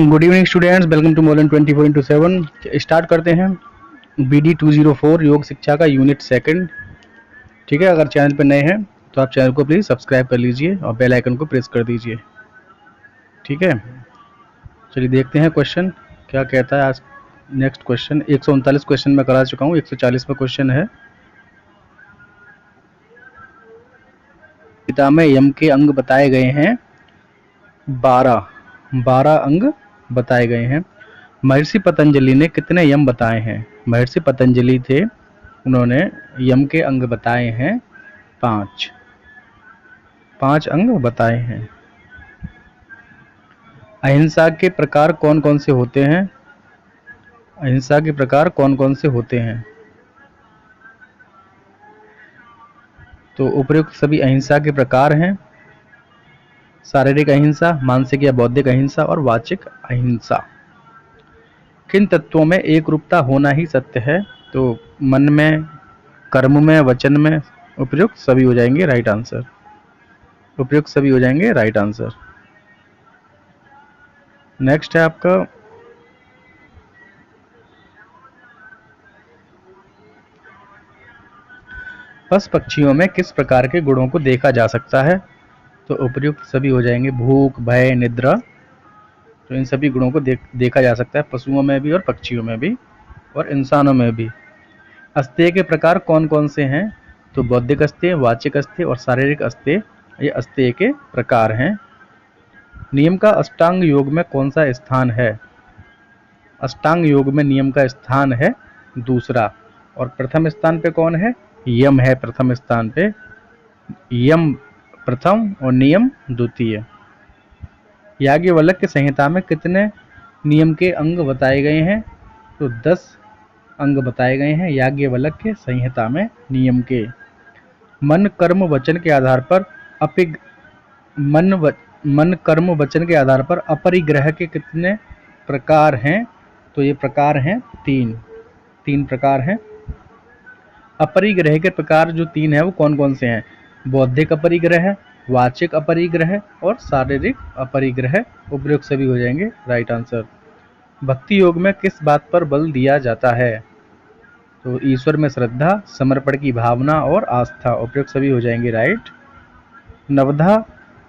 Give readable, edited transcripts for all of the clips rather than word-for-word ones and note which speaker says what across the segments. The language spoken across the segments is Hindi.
Speaker 1: Good evening students, welcome to modern 24/7। Start करते हैं BD 204 योग शिक्षा का यूनिट सेकंड। ठीक है, अगर चैनल पर नए हैं तो आप चैनल को प्लीज़ सब्सक्राइब कर लीजिए और बेल आइकन को प्रेस कर दीजिए। ठीक है, चलिए देखते हैं क्वेश्चन क्या कहता है आज। नेक्स्ट क्वेश्चन 139 क्वेश्चन मैं करा चुका हूँ, 140वां क्वेश्चन है। गीता में यम के अंग बताए गए हैं 12 अंग बताए गए हैं। महर्षि पतंजलि ने कितने यम बताए हैं? महर्षि पतंजलि थे, उन्होंने यम के अंग बताए हैं 5 अंग बताए हैं। अहिंसा के प्रकार कौन कौन से होते हैं? अहिंसा के प्रकार कौन कौन से होते हैं? तो उपयुक्त सभी अहिंसा के प्रकार हैं: शारीरिक अहिंसा, मानसिक या बौद्धिक अहिंसा और वाचिक अहिंसा। किन तत्वों में एक रूपता होना ही सत्य है? तो मन में, कर्म में, वचन में। उपयुक्त सभी हो जाएंगे राइट आंसर। उपयुक्त सभी हो जाएंगे राइट आंसर। नेक्स्ट है आपका पशु पक्षियों में किस प्रकार के गुणों को देखा जा सकता है? तो उपयुक्त सभी हो जाएंगे भूख, भय, निद्रा। तो इन सभी गुणों को देखा जा सकता है पशुओं में भी और पक्षियों में भी और इंसानों में भी। अस्तेय के प्रकार कौन कौन से हैं? तो बौद्धिक अस्तेय, वाचिक अस्तेय और शारीरिक अस्तेय, ये अस्तेय के प्रकार हैं। नियम का अष्टांग योग में कौन सा स्थान है? अष्टांग योग में नियम का स्थान है दूसरा। और प्रथम स्थान पे कौन है? यम है प्रथम स्थान पे। यम प्रथम और नियम द्वितीय। याज्ञवल्क्य संहिता में कितने नियम के अंग बताए गए हैं? तो 10 अंग बताए गए हैं याज्ञवल्क्य संहिता में नियम के। मन कर्म वचन के आधार पर मन कर्म वचन के आधार पर अपरिग्रह के कितने प्रकार हैं? तो ये प्रकार हैं 3 प्रकार हैं। अपरिग्रह के प्रकार जो 3 है वो कौन कौन से हैं? बौद्धिक अपरिग्रह, वाचिक अपरिग्रह और शारीरिक अपरिग्रह। उपयुक्त सभी हो जाएंगे राइट आंसर। भक्ति योग में किस बात पर बल दिया जाता है? तो ईश्वर में श्रद्धा, समर्पण की भावना और आस्था। उपयुक्त सभी हो जाएंगे राइट। नवधा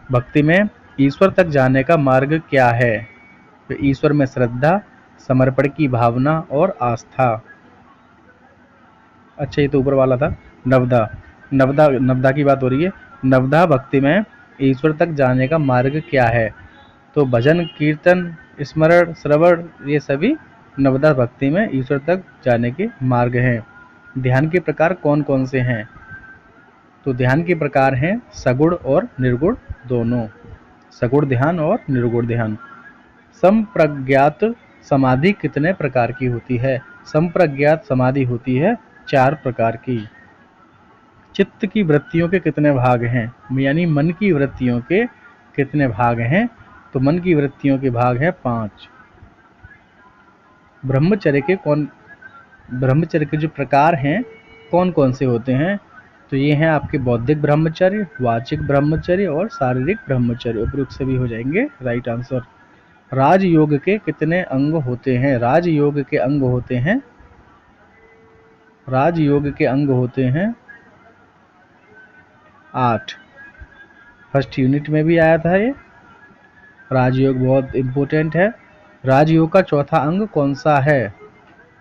Speaker 1: भक्ति में ईश्वर तक जाने का मार्ग क्या है? तो ईश्वर में श्रद्धा, समर्पण की भावना और आस्था। अच्छा, ये तो ऊपर वाला था। नवधा की बात हो रही है। नवधा भक्ति में ईश्वर तक जाने का मार्ग क्या है? तो भजन, कीर्तन, स्मरण, श्रवण, ये सभी नवधा भक्ति में ईश्वर तक जाने के मार्ग हैं। ध्यान के प्रकार कौन कौन से हैं? तो ध्यान के प्रकार हैं सगुण और निर्गुण दोनों। सगुण ध्यान और निर्गुण ध्यान। संप्रज्ञात समाधि कितने प्रकार की होती है? संप्रज्ञात समाधि होती है 4 प्रकार की। चित्त की वृत्तियों के कितने भाग हैं? यानी मन की वृत्तियों के कितने भाग हैं? तो मन की वृत्तियों के भाग हैं 5। ब्रह्मचर्य के जो प्रकार हैं कौन कौन से होते हैं? तो ये हैं आपके बौद्धिक ब्रह्मचर्य, वाचिक ब्रह्मचर्य और शारीरिक ब्रह्मचर्य। उपयुक्त सभी हो जाएंगे राइट आंसर। राजयोग के कितने अंग होते हैं? राजयोग के अंग होते हैं 8। फर्स्ट यूनिट में भी आया था ये। राजयोग बहुत इंपॉर्टेंट है। राजयोग का चौथा अंग कौन सा है?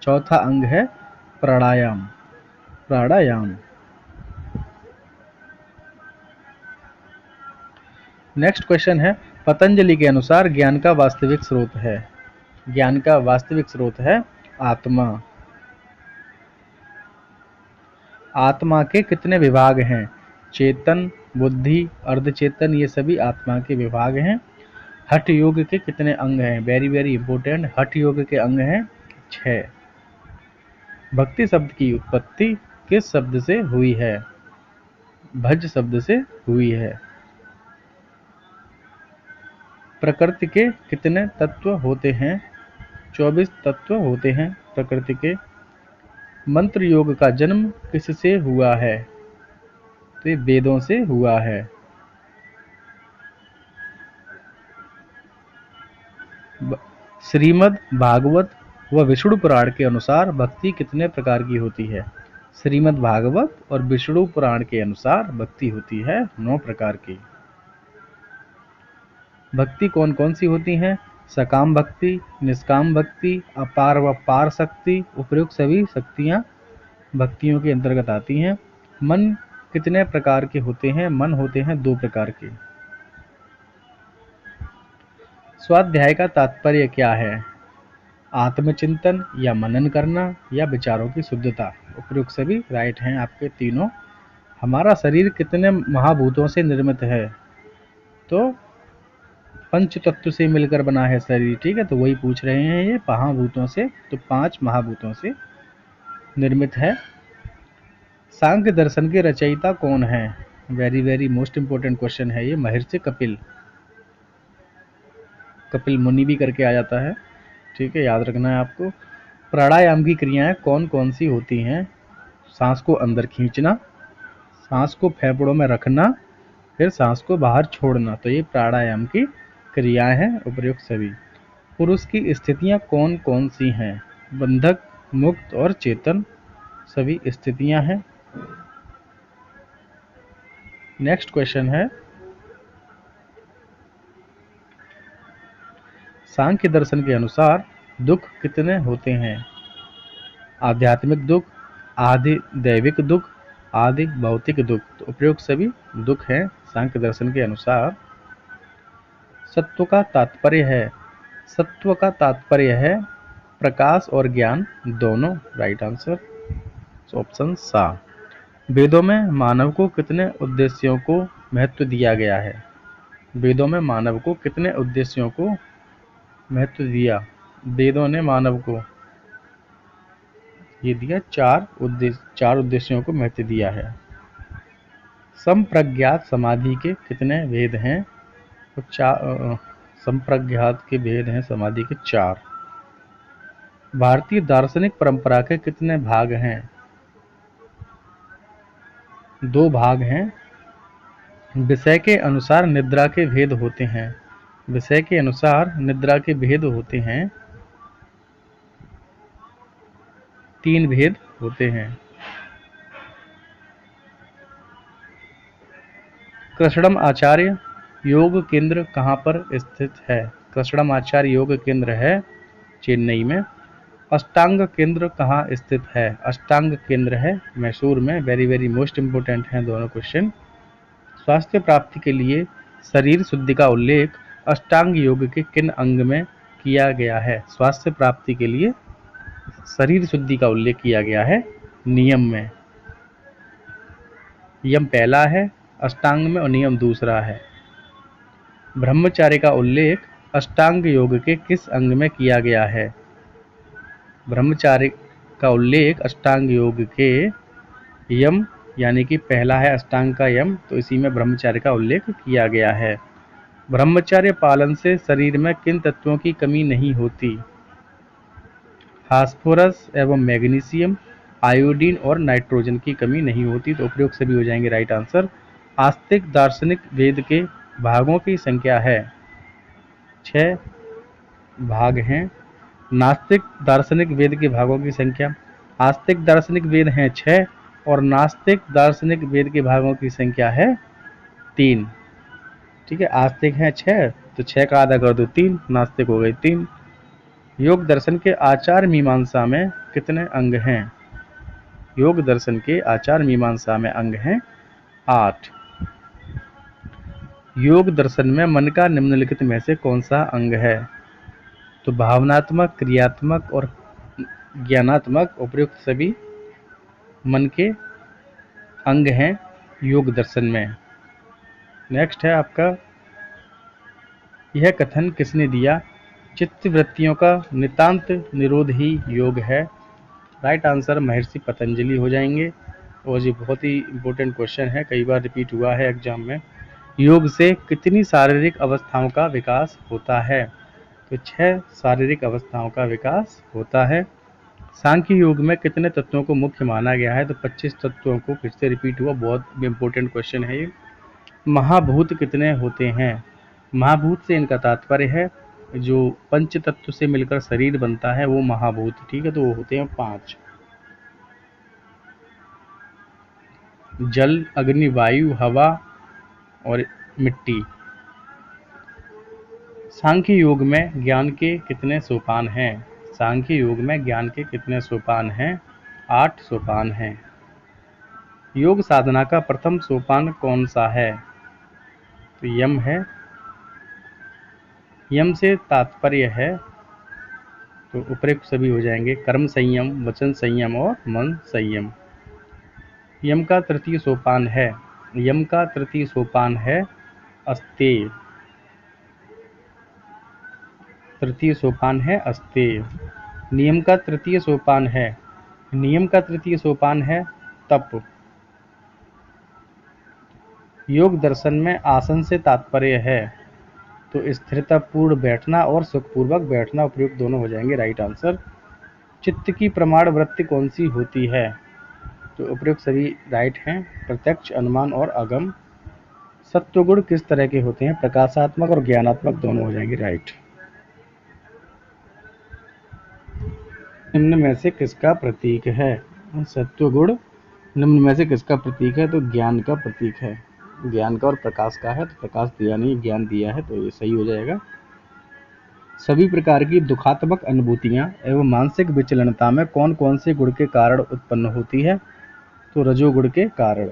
Speaker 1: चौथा अंग है प्राणायाम। नेक्स्ट क्वेश्चन है, पतंजलि के अनुसार ज्ञान का वास्तविक स्रोत है। ज्ञान का वास्तविक स्रोत है आत्मा। आत्मा के कितने विभाग हैं? चेतन, बुद्धि, अर्धचेतन, ये सभी आत्मा के विभाग हैं। हठ योग के कितने अंग हैं? Very very important. हठ योग के अंग हैं 6। भक्ति शब्द की उत्पत्ति किस शब्द से हुई है? भज शब्द से हुई है। प्रकृति के कितने तत्व होते हैं? 24 तत्व होते हैं प्रकृति के। मंत्र योग का जन्म किससे हुआ है? तो ये वेदों से हुआ है। श्रीमद् भागवत व विष्णु पुराण के अनुसार भक्ति कितने प्रकार की होती है? श्रीमद् भागवत और विष्णु पुराण के अनुसार भक्ति होती है 9 प्रकार की। भक्ति कौन कौन सी होती हैं? सकाम भक्ति, निष्काम भक्ति, अपार व पार शक्ति। उपयुक्त सभी शक्तियाँ भक्तियों के अंतर्गत आती हैं। मन कितने प्रकार के होते हैं? मन होते हैं 2 प्रकार के। स्वाध्याय का तात्पर्य क्या है? आत्मचिंतन या मनन करना या विचारों की शुद्धता। उपयुक्त सभी राइट हैं आपके तीनों। हमारा शरीर कितने महाभूतों से निर्मित है? तो पंच तत्व से मिलकर बना है शरीर, ठीक है, तो वही पूछ रहे हैं ये महाभूतों से, तो 5 महाभूतों से निर्मित है। सांख्य दर्शन के रचयिता कौन है? Very very most important question है ये। महर्षि कपिल, कपिल मुनि भी करके आ जाता है, ठीक है, याद रखना है आपको। प्राणायाम की क्रियाएं कौन कौन सी होती हैं? सांस को अंदर खींचना, सांस को फेफड़ों में रखना, फिर सांस को बाहर छोड़ना, तो ये प्राणायाम की क्रियाएं हैं। उपयुक्त सभी। पुरुष की स्थितियां कौन कौन सी हैं? बंधक, मुक्त और चेतन, सभी स्थितियां हैं। नेक्स्ट क्वेश्चन है, सांख्य दर्शन के अनुसार दुख कितने होते हैं? आध्यात्मिक दुख, आदि दैविक दुख, आदि भौतिक दुख। तो उपयुक्त सभी दुख हैं सांख्य दर्शन के अनुसार। सत्व का तात्पर्य है, सत्व का तात्पर्य है प्रकाश और ज्ञान दोनों। राइट आंसर ऑप्शन सा। वेदों में मानव को कितने उद्देश्यों को महत्व दिया गया है? वेदों में मानव को कितने उद्देश्यों को महत्व दिया? वेदों ने मानव को ये दिया 4 उद्देश्यों को महत्व दिया है। संप्रज्ञात समाधि के कितने भेद हैं? तो संप्रज्ञात के भेद हैं समाधि के 4। भारतीय दार्शनिक परंपरा के कितने भाग हैं? 2 भाग हैं। विषय के अनुसार निद्रा के भेद होते हैं। विषय के अनुसार निद्रा के भेद होते हैं, 3 भेद होते हैं। कृष्णम आचार्य योग केंद्र कहाँ पर स्थित है? कृष्णम आचार्य योग केंद्र है चेन्नई में। अष्टांग केंद्र कहाँ स्थित है? अष्टांग केंद्र है मैसूर में। वेरी वेरी मोस्ट इंपोर्टेंट हैं दोनों क्वेश्चन। स्वास्थ्य प्राप्ति के लिए शरीर शुद्धि का उल्लेख अष्टांग योग के किन अंग में किया गया है? स्वास्थ्य प्राप्ति के लिए शरीर शुद्धि का उल्लेख किया गया है नियम में। यम पहला है अष्टांग में और नियम दूसरा है। ब्रह्मचार्य का उल्लेख अष्टांग योग के किस अंग में किया गया है? ब्रह्मचार्य का उल्लेख अष्टांग योग के यम, यानी कि पहला है अष्टांग का यम, तो इसी में ब्रह्मचार्य का उल्लेख किया गया है। ब्रह्मचर्य पालन से शरीर में किन तत्वों की कमी नहीं होती? फास्फोरस एवं मैग्नीशियम, आयोडीन और नाइट्रोजन की कमी नहीं होती। तो उपयुक्त सभी हो जाएंगे राइट आंसर। आस्तिक दार्शनिक वेद के भागों की संख्या है 6 भाग हैं। नास्तिक दार्शनिक वेद के भागों की संख्या, आस्तिक दार्शनिक वेद हैं 6 और नास्तिक दार्शनिक वेद के भागों की संख्या है 3। ठीक है, आस्तिक हैं 6 तो 6 का आधा कर दो 3, नास्तिक हो गए 3। योग दर्शन के आचार मीमांसा में कितने अंग हैं? योग दर्शन के आचार मीमांसा में अंग हैं 8। योग दर्शन में मन का निम्नलिखित में से कौन सा अंग है? तो भावनात्मक, क्रियात्मक और ज्ञानात्मक। उपयुक्त सभी मन के अंग हैं योग दर्शन में। नेक्स्ट है आपका, यह कथन किसने दिया? चित्त वृत्तियों का नितांत निरोध ही योग है। राइट आंसर महर्षि पतंजलि हो जाएंगे। और ये बहुत ही इंपॉर्टेंट क्वेश्चन है, कई बार रिपीट हुआ है एग्जाम में। योग से कितनी शारीरिक अवस्थाओं का विकास होता है? तो 6 शारीरिक अवस्थाओं का विकास होता है। सांख्य योग में कितने तत्वों को मुख्य माना गया है? तो 25 तत्वों को। फिर से रिपीट हुआ, बहुत इंपॉर्टेंट क्वेश्चन है ये। महाभूत कितने होते हैं? महाभूत से इनका तात्पर्य है जो पंच तत्व से मिलकर शरीर बनता है वो महाभूत, ठीक है, तो वो होते हैं 5। जल, अग्नि, वायु, हवा और मिट्टी। सांख्य योग में ज्ञान के कितने सोपान हैं? सांख्य योग में ज्ञान के कितने सोपान हैं? 8 सोपान हैं। योग साधना का प्रथम सोपान कौन सा है? तो यम है। यम से तात्पर्य है, तो उपयुक्त सभी हो जाएंगे, कर्म संयम, वचन संयम और मन संयम। यम का तृतीय सोपान है, यम का तृतीय सोपान है अस्तेय। तृतीय सोपान है अस्तेय। नियम का तृतीय सोपान है, नियम का तृतीय सोपान है तप। योग दर्शन में आसन से तात्पर्य है, तो स्थिरतापूर्ण बैठना और सुखपूर्वक बैठना उपयुक्त दोनों हो जाएंगे, राइट आंसर। चित्त की प्रमाण वृत्ति कौन सी होती है? तो उपयुक्त सभी राइट हैं, प्रत्यक्ष, अनुमान और अगम। सत्वगुण किस तरह के होते हैं? प्रकाशात्मक और ज्ञानात्मक दोनों हो जाएंगे, राइट। निम्न में से किसका प्रतीक है? सत्वगुण निम्न में से किसका प्रतीक है? तो ज्ञान का प्रतीक है। ज्ञान का और प्रकाश का है, तो प्रकाश दिया नहीं, ज्ञान दिया है, तो ये सही हो जाएगा। सभी प्रकार की दुखात्मक अनुभूतियां एवं मानसिक विचलनता में कौन कौन से गुण के कारण उत्पन्न होती है? तो रजोगुण के कारण।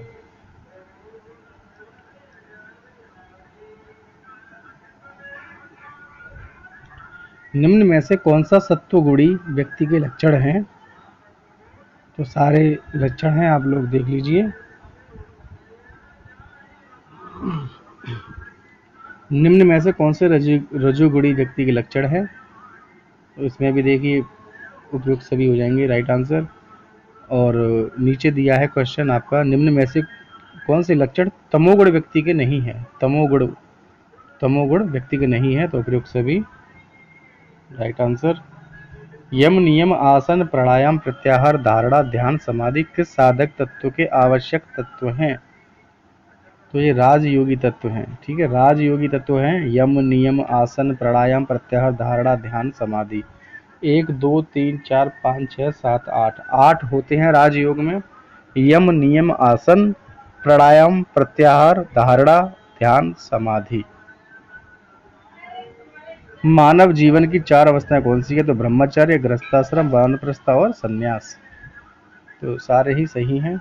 Speaker 1: निम्न में से कौन सा सत्वगुणी व्यक्ति के लक्षण हैं? तो सारे लक्षण हैं, आप लोग देख लीजिए। निम्न में से कौन से रजोगुणी व्यक्ति के लक्षण हैं? तो इसमें भी देखिए उपयुक्त सभी हो जाएंगे, राइट आंसर। और नीचे दिया है क्वेश्चन आपका, निम्न में से कौन से लक्षण तमोगुण व्यक्ति के नहीं है? तमोगुण व्यक्ति के नहीं है, तो उपयुक्त सभी, राइट आंसर। यम, नियम, आसन, प्राणायाम, प्रत्याहार, धारणा, ध्यान, समाधि किस साधक तत्व के आवश्यक तत्व हैं? तो ये राजयोगी तत्व हैं, ठीक है, राजयोगी तत्व हैं। यम, नियम, आसन, प्राणायाम, प्रत्याहार, धारणा, ध्यान, समाधि। 1 2 3 4 5 6 7 8 8 होते हैं राजयोग में। यम, नियम, आसन, प्राणायाम, प्रत्याहार, धारणा, ध्यान, समाधि। मानव जीवन की 4 अवस्थाएं कौन सी है? तो ब्रह्मचर्य, गृहस्थाश्रम, वानप्रस्थ और संन्यास। तो सारे ही सही हैं।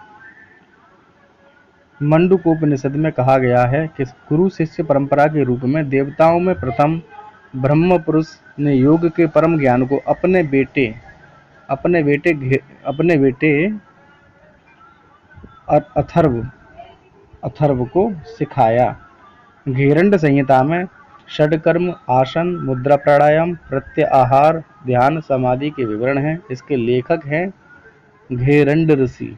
Speaker 1: मंडूकोपनिषद में कहा गया है कि गुरु शिष्य परंपरा के रूप में देवताओं में प्रथम ब्रह्म पुरुष ने योग के परम ज्ञान को अपने बेटे अथर्व को सिखाया। घेरंड संहिता में षडकर्म, आसन, मुद्रा, प्राणायाम, प्रत्याहार, ध्यान, समाधि के विवरण हैं। इसके लेखक हैं घेरंड ऋषि।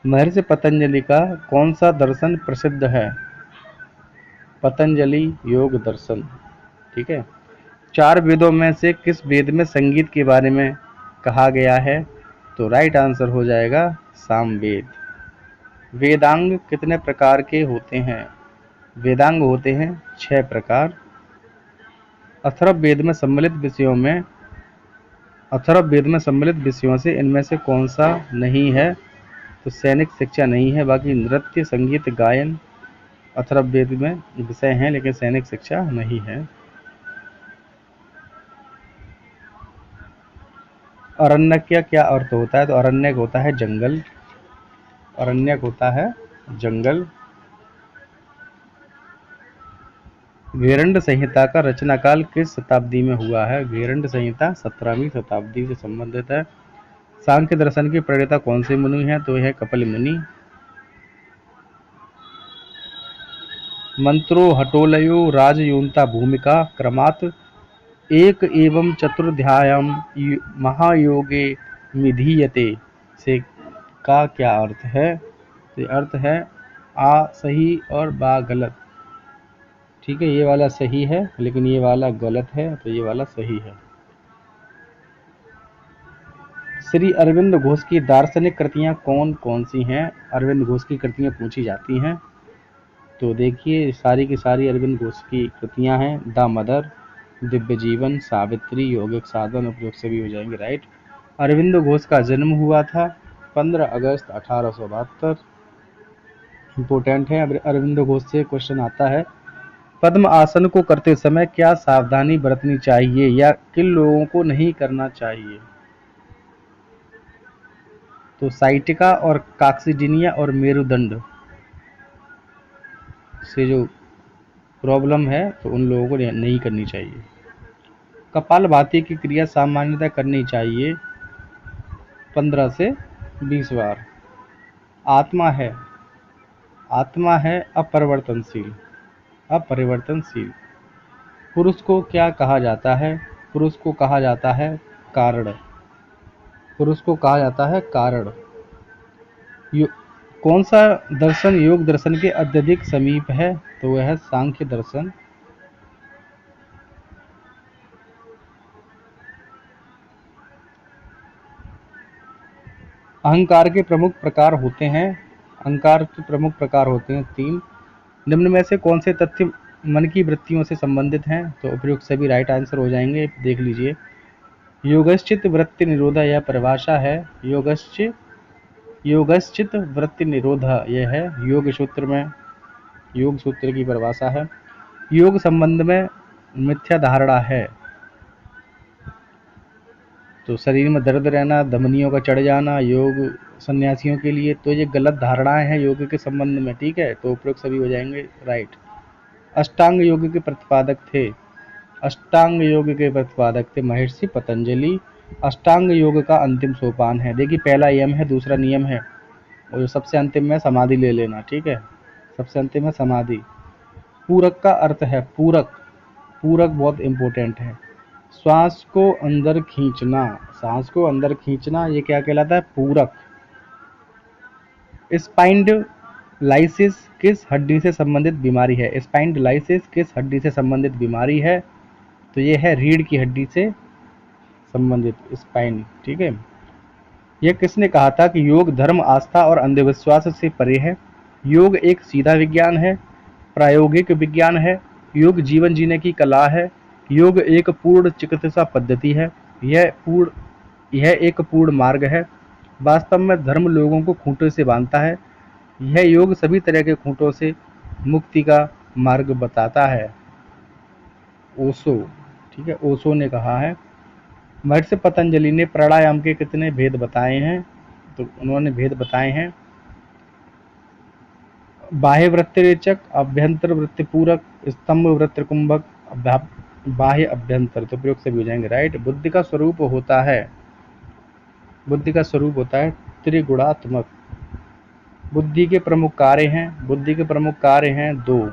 Speaker 1: महर्षि पतंजलि का कौन सा दर्शन प्रसिद्ध है? पतंजलि योग दर्शन, ठीक है। 4 वेदों में से किस वेद में संगीत के बारे में कहा गया है? तो राइट आंसर हो जाएगा सामवेद। वेदांग कितने प्रकार के होते हैं? वेदांग होते हैं 6 प्रकार। अथर्ववेद में सम्मिलित विषयों से इनमें से कौन सा नहीं है? तो सैनिक शिक्षा नहीं है, बाकी नृत्य, संगीत, गायन अथर्ववेद में विषय हैं, लेकिन सैनिक शिक्षा नहीं है। अरण्यक का क्या अर्थ होता है? तो अरण्यक होता है जंगल। अरण्यक होता है जंगल। घेरंड संहिता का रचनाकाल किस शताब्दी में हुआ है? घेरंड संहिता 17वीं शताब्दी से संबंधित है। सांख्य दर्शन के प्रणेता कौन से मुनि हैं? तो यह कपिल मुनि। मंत्रो हटोलयो राजयोनिता भूमिका क्रमात् एक एवं चतुर्ध्यायम महायोगे विधीयते से का क्या अर्थ है? तो अर्थ है आ सही और बा गलत, ठीक है। ये वाला सही है लेकिन ये वाला गलत है, तो ये वाला सही है। श्री अरविंद घोष की दार्शनिक कृतियां कौन कौन सी हैं? अरविंद घोष की कृतियां पूछी जाती हैं। तो देखिए सारी की सारी अरविंद घोष की कृतियां हैं। द मदर, दिव्य जीवन, सावित्री, यौगिक साधन, उपयोग सभी हो जाएंगे राइट। अरविंद घोष का जन्म हुआ था 15 अगस्त 1872। इंपॉर्टेंट है। अरविंद घोष से क्वेश्चन आता है, पद्म आसन को करते समय क्या सावधानी बरतनी चाहिए या किन लोगों को नहीं करना चाहिए? तो साइटिका और काक्सिडिनिया और मेरुदंड से जो प्रॉब्लम है तो उन लोगों को नहीं करनी चाहिए। कपालभाति की क्रिया सामान्यतः करनी चाहिए 15 से 20 बार। आत्मा है अपरिवर्तनशील। पुरुष को क्या कहा जाता है? पुरुष को कहा जाता है कारण। कौन सा दर्शन योग दर्शन के अत्यधिक समीप है? तो वह है सांख्य दर्शन। अहंकार के प्रमुख प्रकार होते हैं 3। निम्न में से कौन से तथ्य मन की वृत्तियों से संबंधित हैं? तो उपयुक्त सभी राइट आंसर हो जाएंगे। देख लीजिए, योगश्चित वृत्ति निरोधा यह परिभाषा है। योगश्चित वृत्ति निरोधा यह है योग सूत्र की परिभाषा है। योग संबंध में मिथ्या धारणा है। तो शरीर में दर्द रहना, धमनियों का चढ़ जाना योग सन्यासियों के लिए, तो ये गलत धारणाएं हैं योग के संबंध में, ठीक है। तो उपयुक्त सभी हो जाएंगे राइट। अष्टांग योग के प्रतिपादक थे महर्षि पतंजलि। अष्टांग योग का अंतिम सोपान है। देखिए पहला यम है, दूसरा नियम है और सबसे अंतिम में समाधि ले लेना, ठीक है। सबसे अंतिम है समाधि। पूरक का अर्थ है पूरक बहुत इंपॉर्टेंट है। सांस को अंदर खींचना ये क्या कहलाता है? पूरक। स्पाइंडलाइसिस किस हड्डी से संबंधित बीमारी है? तो ये है रीढ़ की हड्डी से संबंधित स्पाइन, ठीक है। यह किसने कहा था कि योग धर्म, आस्था और अंधविश्वास से परे है? योग एक सीधा विज्ञान है, प्रायोगिक विज्ञान है, योग जीवन जीने की कला है, योग एक पूर्ण चिकित्सा पद्धति है, यह एक पूर्ण मार्ग है। वास्तव में धर्म लोगों को खूंटे से बांधता है। यह योग सभी तरह के खूंटों से मुक्ति का मार्ग बताता है। ओशो, ठीक है, ओशो ने कहा है। महर्षि पतंजलि ने प्राणायाम के कितने भेद बताए हैं? तो उन्होंने भेद बताए हैं बाह्य वृत्तिरेचक, अभ्यंतर वृत्तिपूरक, स्तंभ वृत्ति कुंभक, बाह्य अभ्यंतर। तो प्रयोग से भी हो जाएंगे राइट। बुद्धि का स्वरूप होता है त्रिगुणात्मक। बुद्धि के प्रमुख कार्य हैं 2।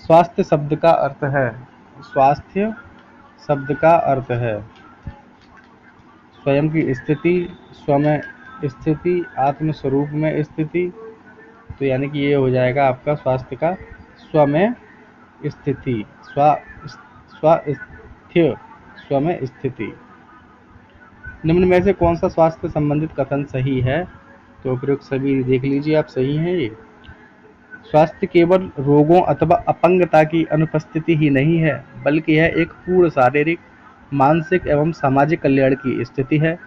Speaker 1: स्वास्थ्य शब्द का अर्थ है स्वयं की स्थिति, स्वमें स्थिति, आत्म स्वरूप में स्थिति। तो यानी कि ये हो जाएगा आपका स्वास्थ्य का स्वमें स्थिति, स्वमें स्थिति। निम्न में से कौन सा स्वास्थ्य संबंधित कथन सही है? तो उपयुक्त सभी देख लीजिए आप, सही हैं ये। स्वास्थ्य केवल रोगों अथवा अपंगता की अनुपस्थिति ही नहीं है, बल्कि यह एक पूर्ण शारीरिक, मानसिक एवं सामाजिक कल्याण की स्थिति है।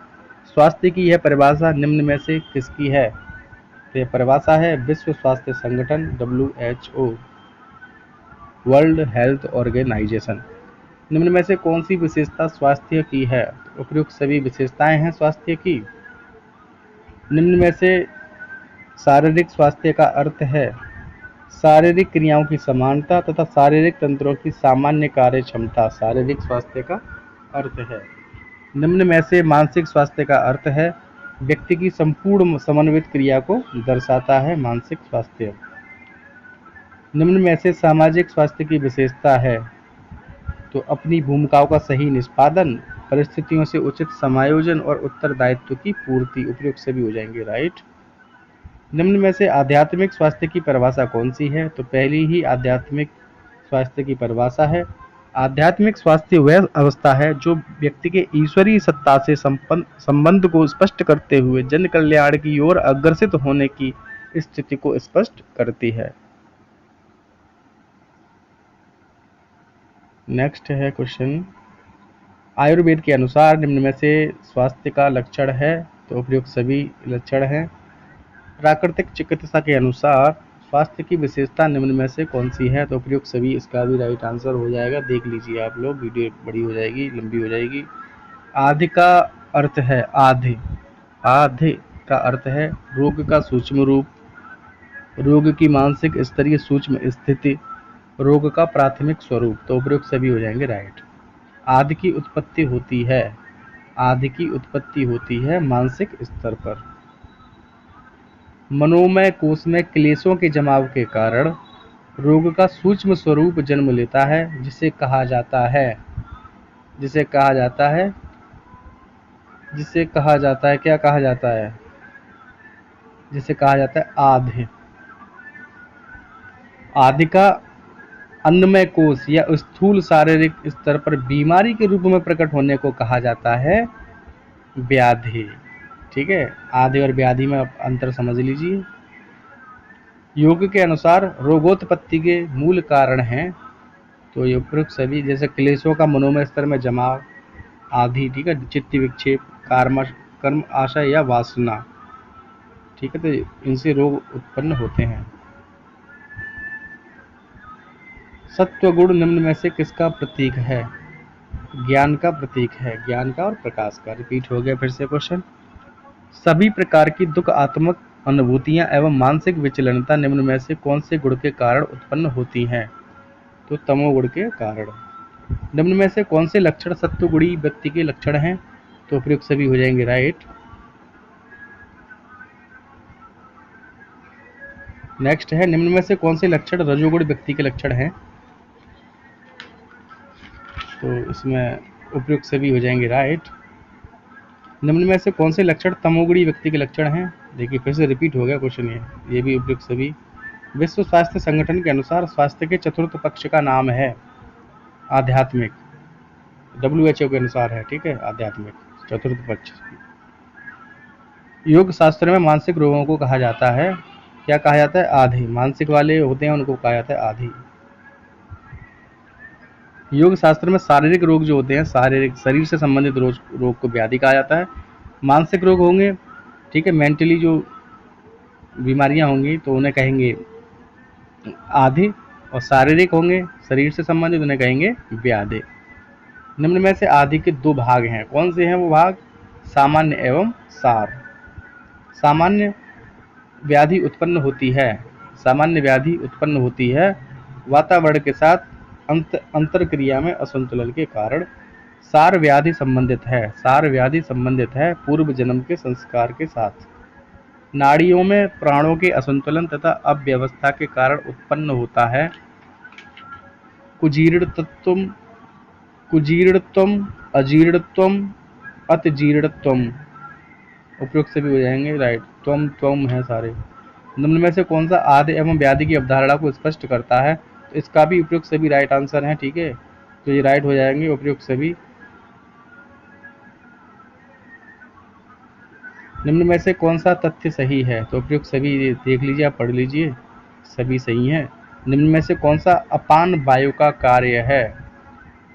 Speaker 1: स्वास्थ्य की यह परिभाषा निम्न में से किसकी है? तो यह परिभाषा है विश्व स्वास्थ्य संगठन WHO, वर्ल्ड हेल्थ ऑर्गेनाइजेशन। निम्न में से कौन सी विशेषता स्वास्थ्य की है? उपयुक्त सभी विशेषताएं हैं स्वास्थ्य की। निम्न में से शारीरिक स्वास्थ्य का अर्थ है शारीरिक क्रियाओं की समानता तथा शारीरिक तंत्रों की सामान्य कार्य क्षमता शारीरिक स्वास्थ्य का अर्थ है। निम्न में से मानसिक स्वास्थ्य का अर्थ है व्यक्ति की संपूर्ण समन्वित क्रिया को दर्शाता है मानसिक स्वास्थ्य। निम्न में से सामाजिक स्वास्थ्य की विशेषता है तो अपनी भूमिकाओं का सही निष्पादन, परिस्थितियों से उचित समायोजन और उत्तरदायित्व की पूर्ति। उपयुक्त सभी हो जाएंगे राइट। निम्न में से आध्यात्मिक स्वास्थ्य की परिभाषा कौन सी है? तो पहली ही आध्यात्मिक स्वास्थ्य की परिभाषा है आध्यात्मिक स्वास्थ्य वह अवस्था है जो व्यक्ति के ईश्वरीय सत्ता से संबंध को स्पष्ट करते हुए जन कल्याण की ओर अग्रसित होने की स्थिति को स्पष्ट करती है। नेक्स्ट है क्वेश्चन, आयुर्वेद के अनुसार निम्न में से स्वास्थ्य का लक्षण है, तो उपयुक्त सभी लक्षण हैं। प्राकृतिक चिकित्सा के अनुसार स्वास्थ्य की विशेषता निम्न में से कौन सी है, तो उपयुक्त सभी, इसका भी राइट आंसर हो जाएगा। देख लीजिए आप लोग, वीडियो बड़ी हो जाएगी, लंबी हो जाएगी। आधि का अर्थ है आधि, आधि का अर्थ है रोग का सूक्ष्म रूप, रोग की मानसिक स्तरीय सूक्ष्म स्थिति, रोग का प्राथमिक स्वरूप, तो उपयुक्त सभी हो जाएंगे राइट। आदि की उत्पत्ति होती है, आदि की उत्पत्ति होती है मानसिक स्तर पर। मनोमय कोश में क्लेशों के जमाव के कारण रोग का सूक्ष्म स्वरूप जन्म लेता है, जिसे कहा जाता है, जिसे कहा जाता है, जिसे कहा जाता है, क्या कहा जाता है, जिसे कहा जाता है आधि। आदि का अन्नमय कोश या स्थूल शारीरिक स्तर पर बीमारी के रूप में प्रकट होने को कहा जाता है व्याधि। ठीक है, आदि और व्याधि में अंतर समझ लीजिए। योग के अनुसार रोगोत्पत्ति के मूल कारण हैं, तो ये उपयुक्त सभी, जैसे क्लेशों का मनोमय स्तर में जमाव, आदि, ठीक है, चित्त विक्षेप, कर्म आशय या वासना, ठीक है, तो इनसे रोग उत्पन्न होते हैं। सत्व गुण निम्न में से किसका प्रतीक है, ज्ञान का प्रतीक है, ज्ञान का और प्रकाश का। रिपीट हो गया फिर से क्वेश्चन, सभी प्रकार की दुखात्मक अनुभूतियां एवं मानसिक विचलनता निम्न में से कौन से गुण के कारण उत्पन्न होती हैं, तो तमोगुण के कारण। निम्न में से कौन से लक्षण सत्वगुणी व्यक्ति के लक्षण हैं, तो उपयुक्त सभी हो जाएंगे राइट। नेक्स्ट है, निम्न में से कौन से लक्षण रजोगुण व्यक्ति के लक्षण हैं, तो इसमें उपयुक्त सभी हो जाएंगे राइट। निम्न में से कौन से लक्षण तमोगुणी व्यक्ति के लक्षण हैं, देखिए फिर से रिपीट हो गया क्वेश्चन, ये भी उपयुक्त सभी। विश्व स्वास्थ्य संगठन के अनुसार स्वास्थ्य के चतुर्थ पक्ष का नाम है आध्यात्मिक, WHO के अनुसार है, ठीक है, आध्यात्मिक चतुर्थ पक्ष। योग शास्त्र में मानसिक रोगों को कहा जाता है, क्या कहा जाता है, आधि। मानसिक वाले होते हैं उनको कहा जाता है आधि। योग शास्त्र में शारीरिक रोग जो होते हैं, शारीरिक शरीर से संबंधित रोग को व्याधि कहा जाता है। मानसिक रोग होंगे, ठीक है, मेंटली जो बीमारियां होंगी तो उन्हें कहेंगे आधि, और शारीरिक होंगे शरीर से संबंधित उन्हें कहेंगे व्याधि। निम्न में से आधि के दो भाग हैं, कौन से हैं वो भाग, सामान्य एवं सार। सामान्य व्याधि उत्पन्न होती है, सामान्य व्याधि उत्पन्न होती है वातावरण के साथ अंतरक्रिया में असंतुलन के कारण। सार व्याधि संबंधित है, सार व्याधि संबंधित है पूर्व जन्म के संस्कार के साथ। नाड़ियों में प्राणों के असंतुलन तथा अव्यवस्था के कारण उत्पन्न होता है। कुजीर्णत्वम, कुजीर्णत्वम, अजीर्णत्वम, अतिजीर्णत्वम, उपयुक्त से भी हो जाएंगे राइट। त्वम त्वम है सारे। निम्न में से कौन सा आदि एवं व्याधि की अवधारणा को स्पष्ट करता है, तो इसका भी उपयुक्त सभी राइट आंसर है, ठीक है, तो ये राइट हो जाएंगे उपयुक्त सभी। निम्न में से कौन सा तथ्य सही है, तो उपयुक्त सभी देख लीजिए, आप पढ़ लीजिए, सभी सही हैं। निम्न में से कौन सा अपान वायु का कार्य है,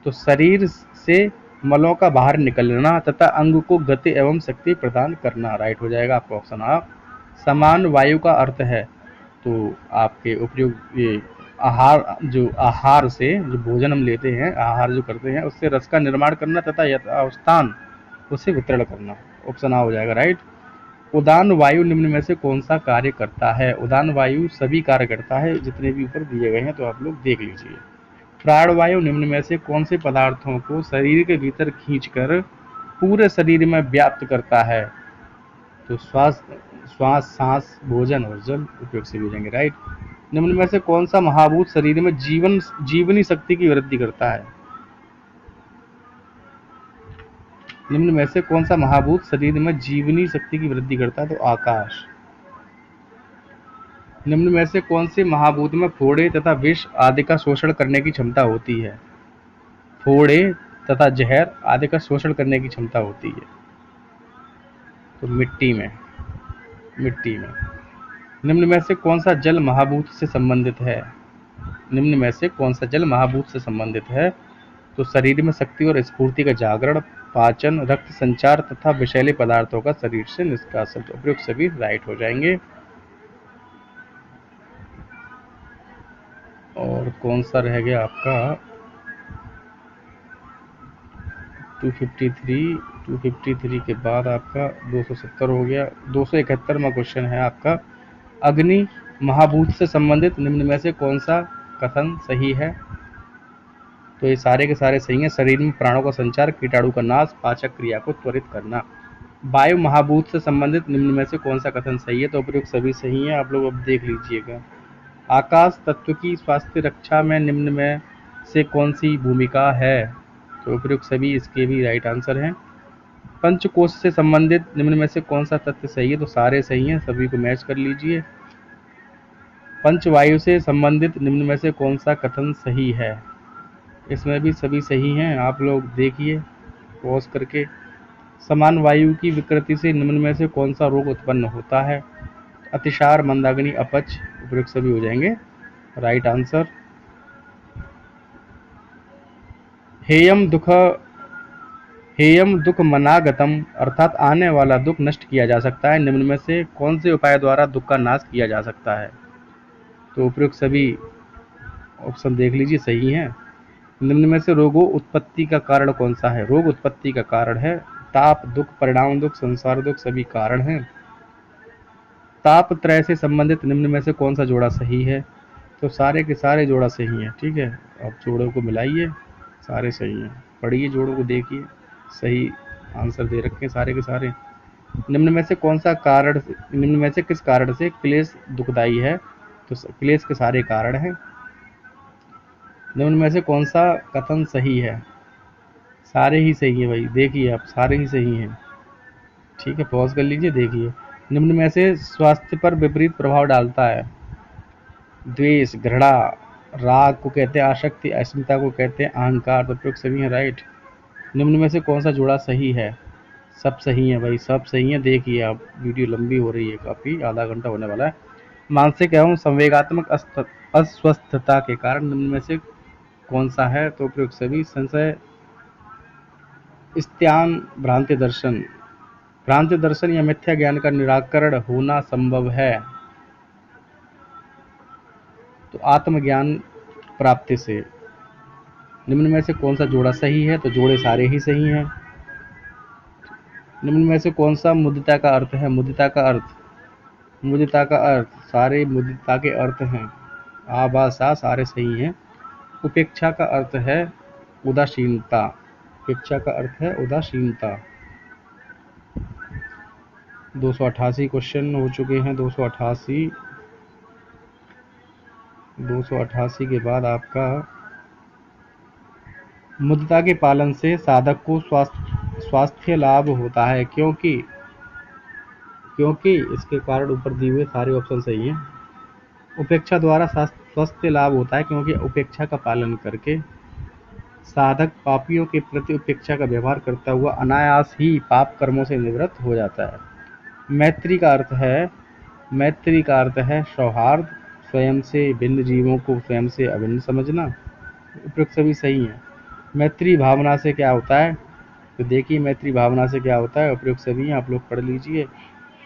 Speaker 1: तो शरीर से मलों का बाहर निकलना तथा अंग को गति एवं शक्ति प्रदान करना, राइट हो जाएगा आपका ऑप्शन आ। समान वायु का अर्थ है, तो आपके उपयुक्त ये आहार, जो आहार से जो भोजन हम लेते हैं, आहार जो करते हैं उससे रस का निर्माण करना तथा यथावस्थान उसे वितरण करना, ऑप्शन आ हो जाएगा राइट। उदान वायु निम्न में से कौन सा कार्य करता है, उदान वायु सभी कार्य करता है जितने भी ऊपर दिए गए हैं, तो आप लोग देख लीजिए। प्राणवायु निम्न में से कौन से पदार्थों को शरीर के भीतर खींचकर पूरे शरीर में व्याप्त करता है, तो श्वास, सांस, भोजन और जल, उपयोग से भेजेंगे राइट। निम्न में से कौन सा महाभूत शरीर में जीवनी शक्ति की वृद्धि करता है, निम्न में से कौन सा महाभूत शरीर में जीवनी शक्ति की वृद्धि करता है, तो आकाश। निम्न में से कौन से महाभूत में फोड़े तथा विष आदि का शोषण करने की क्षमता होती है, फोड़े तथा जहर आदि का शोषण करने की क्षमता होती है। तो मिट्टी में निम्न में से कौन सा जल महाभूत से संबंधित है? निम्न में से कौन सा जल महाभूत से संबंधित है? तो शरीर में शक्ति और स्फूर्ति का जागरण, पाचन, रक्त संचार तथा विषैले पदार्थों का शरीर से निष्कासन। तो उपयुक्त सभी राइट हो जाएंगे। और कौन सा रह गया आपका 253 के बाद आपका 270 हो गया। 271वां क्वेश्चन है आपका, अग्नि महाभूत से संबंधित निम्न में से कौन सा कथन सही है? तो ये सारे के सारे सही हैं। शरीर में प्राणों का संचार, कीटाणु का नाश, पाचक क्रिया को त्वरित करना। वायु महाभूत से संबंधित निम्न में से कौन सा कथन सही है? तो उपयुक्त सभी सही हैं, आप लोग अब देख लीजिएगा। आकाश तत्व की स्वास्थ्य रक्षा में निम्न में से कौन सी भूमिका है? तो उपयुक्त सभी इसके भी राइट आंसर हैं। पंचकोश से संबंधित निम्न में से कौन सा तथ्य सही है? तो सारे सही हैं, सभी को मैच कर लीजिए। पंचवायु से संबंधित निम्न में से कौन सा कथन सही है? इसमें भी सभी सही हैं, आप लोग देखिए पॉज करके। समान वायु की विकृति से निम्न में से कौन सा रोग उत्पन्न होता है? अतिसार, मंदाग्नि, अपच। उपयुक्त सभी हो जाएंगे राइट आंसर। हेयम दुख मनागतम अर्थात आने वाला दुख नष्ट किया जा सकता है। निम्न में से कौन से उपाय द्वारा दुख का नाश किया जा सकता है? तो उपयुक्त सभी ऑप्शन देख लीजिए, सही हैं। निम्न में से रोगों उत्पत्ति का कारण कौन सा है? रोग उत्पत्ति का कारण है ताप दुख, परिणाम दुख, संसार दुख, सभी कारण हैं। ताप त्रय से संबंधित निम्न में से कौन सा जोड़ा सही है? तो सारे के सारे जोड़ा सही हैं, ठीक है। अब जोड़ों को मिलाइए, सारे सही हैं। पढ़िए जोड़ों को, देखिए सही आंसर दे रखे हैं सारे के सारे। निम्न में से कौन सा कारण, निम्न में से किस कारण से क्लेश दुखदाई है? तो क्लेश के सारे कारण हैं। निम्न में से कौन सा कथन सही है? सारे ही सही है भाई, देखिए आप सारे ही सही हैं, ठीक है। पॉज कर लीजिए, देखिए। निम्न में से स्वास्थ्य पर विपरीत प्रभाव डालता है? द्वेष, घृणा, राग को कहते हैं आसक्ति, अस्मिता को कहते हैं अहंकार। तो उपयुक्त सभी हैं राइट। निम्न में से कौन सा जोड़ा सही है? सब सही है भाई, सब सही है। देखिए आप, वीडियो लंबी हो रही है काफ़ी, आधा घंटा होने वाला है। मानसिक एवं संवेगात्मक अस्वस्थता के कारण निम्न में से कौन सा है? तो उपयुक्त सभी। संशय, स्त्यान, भ्रांति दर्शन या मिथ्या ज्ञान का निराकरण होना संभव है तो आत्मज्ञान प्राप्ति से। निम्न में से कौन सा जोड़ा सही है? तो जोड़े सारे ही सही हैं। निम्न में से कौन सा मुदिता का अर्थ है? मुदिता का अर्थ सारे मुदिता के अर्थ हैं। आभासा, सारे सही हैं। उपेक्षा का अर्थ है उदासीनता। उपेक्षा का अर्थ है उदासीनता। 288 क्वेश्चन हो चुके हैं। 288 के बाद आपका मुदिता के पालन से साधक को स्वास्थ्य लाभ होता है, क्योंकि इसके कारण ऊपर दिए हुए सारे ऑप्शन सही हैं। उपेक्षा द्वारा स्वास्थ्य लाभ होता है क्योंकि उपेक्षा का पालन करके साधक पापियों के प्रति उपेक्षा का व्यवहार करता हुआ अनायास ही पाप कर्मों से निवृत्त हो जाता है। मैत्री का अर्थ है सौहार्द, स्वयं से भिन्न जीवों को स्वयं से अभिन्न समझना। उपयुक्त सभी सही हैं। मैत्री भावना से क्या होता है? तो देखिए मैत्री भावना से क्या होता है, उपयुक्त सभी आप लोग पढ़ लीजिए।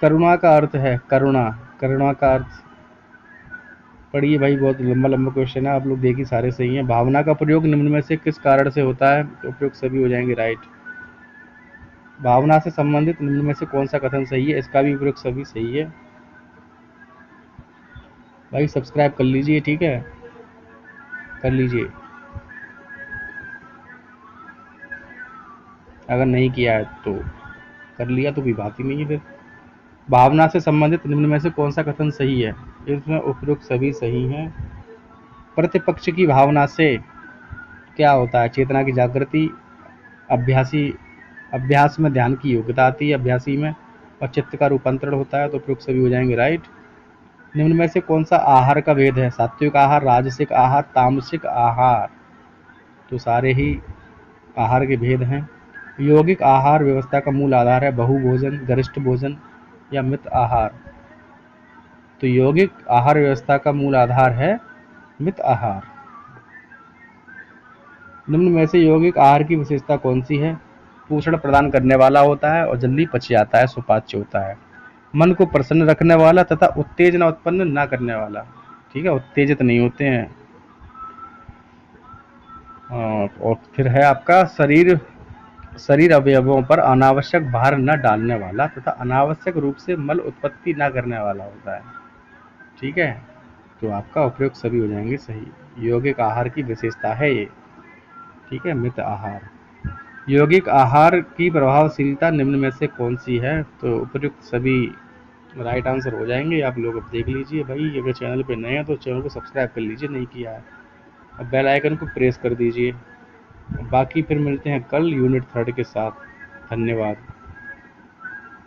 Speaker 1: करुणा का अर्थ है करुणा का अर्थ पढ़िए भाई, बहुत लंबा क्वेश्चन है, आप लोग देखिए सारे सही हैं। भावना का प्रयोग निम्न में से किस कारण से होता है? तो उपयुक्त सभी हो जाएंगे राइट। भावना से संबंधित निम्न में से कौन सा कथन सही है? इसका भी उपयुक्त सभी सही है। भाई सब्सक्राइब कर लीजिए, ठीक है, कर लीजिए अगर नहीं किया है तो। कर लिया तो कोई बात ही नहीं है फिर। भावना से संबंधित निम्न में से कौन सा कथन सही है? इसमें उपयुक्त सभी सही हैं। प्रतिपक्ष की भावना से क्या होता है? चेतना की जागृति, अभ्यास में ध्यान की योग्यता आती है अभ्यासी में, और चित्त का रूपांतरण होता है। तो उपयुक्त सभी हो जाएंगे राइट। निम्न में से कौन सा आहार का भेद है? सात्विक आहार, राजसिक आहार, तामसिक आहार। तो सारे ही आहार के भेद हैं। यौगिक आहार व्यवस्था का मूल आधार है बहुभोजन, गरिष्ठ भोजन या मित आहार। तो यौगिक आहार व्यवस्था का मूल आधार है मित आहार। निम्न में से यौगिक आहार की विशेषता कौन सी है? पोषण प्रदान करने वाला होता है और जल्दी पच जाता है, सुपाच्य होता है। मन को प्रसन्न रखने वाला तथा उत्तेजना उत्पन्न ना करने वाला। ठीक है, उत्तेजित नहीं होते हैं। और फिर है आपका शरीर अवयवों पर अनावश्यक भार न डालने वाला तथा अनावश्यक रूप से मल उत्पत्ति न करने वाला होता है। ठीक है, तो आपका उपयोग सभी हो जाएंगे सही। यौगिक आहार की विशेषता है ये। ठीक है, मित आहार। यौगिक आहार की प्रभावशीलता निम्न में से कौन सी है? तो उपयुक्त सभी राइट आंसर हो जाएंगे। आप लोग अब देख लीजिए भाई, अगर चैनल पे नए हैं तो चैनल को सब्सक्राइब कर लीजिए, नहीं किया है। अब बेल आइकन को प्रेस कर दीजिए। बाकी फिर मिलते हैं कल यूनिट 3 के साथ। धन्यवाद।